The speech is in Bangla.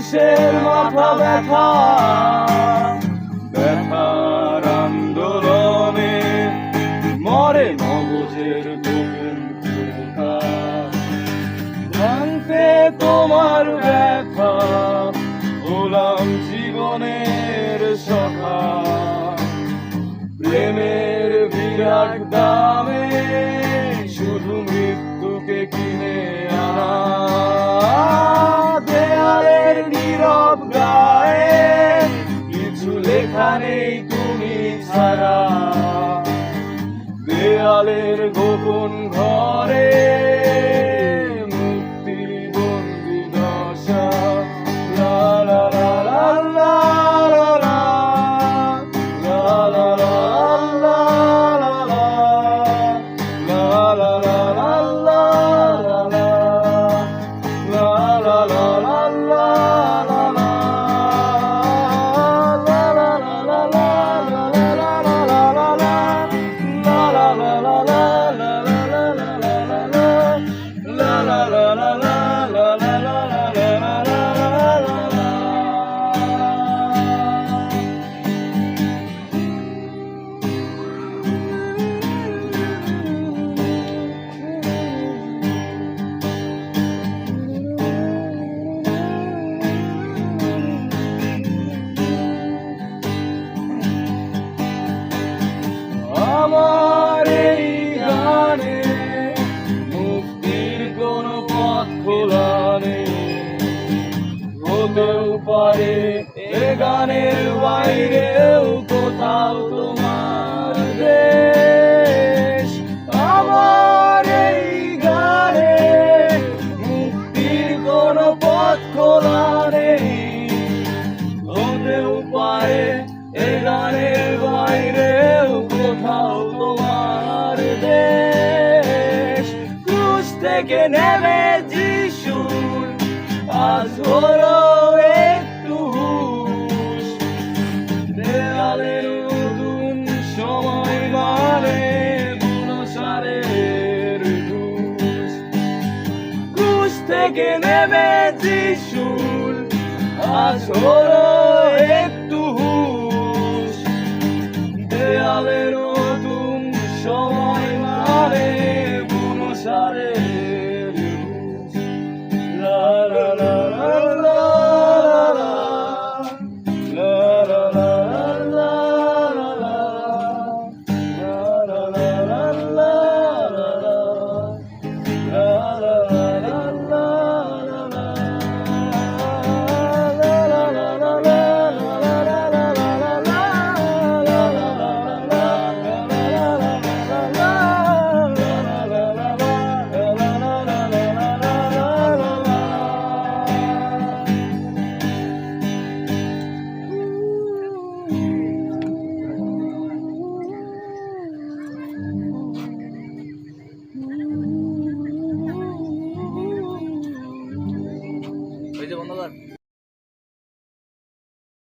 মানুষের মাথা ব্যথা, ব্যথার আন্দোলনে মরে মগজের গোপন পোকা। ভাঙতে তোমার ব্যথা হলাম জীবনের সখা, প্রেমের বিরাট দামে শুধু মৃত্যুকে কিনে আনা। দেয়ালের নীরব গায়ে কিছু লেখা নেই তুমি ছাড়া, দেয়ালের গোপন ঘরে মুক্তির বন্দি দশা। লা লা লা লা লা লা লা লা লা লা লা লা লা লা আমার এই গানে মুক্তির কোন পথ খোলা নেই, হতেও পারে এ গানের বাইরেও কোথাও তোমার দেশ। আমার এই গানে মুক্তির কোন পথ খোলা নেই, হতেও পারে এ গানের বাইরেও কোথাও তোমার দেশ। ক্রুশ থেকে নেমে যিশু আজ হলো একটু হুঁশ, দেয়ালের নতুন সময় মানে বুনসারের ঘুষ। ক্রুশ থেকে নেমে যিশু আজ হলো একটু হুঁশ, দেয়ালের নতুন সময়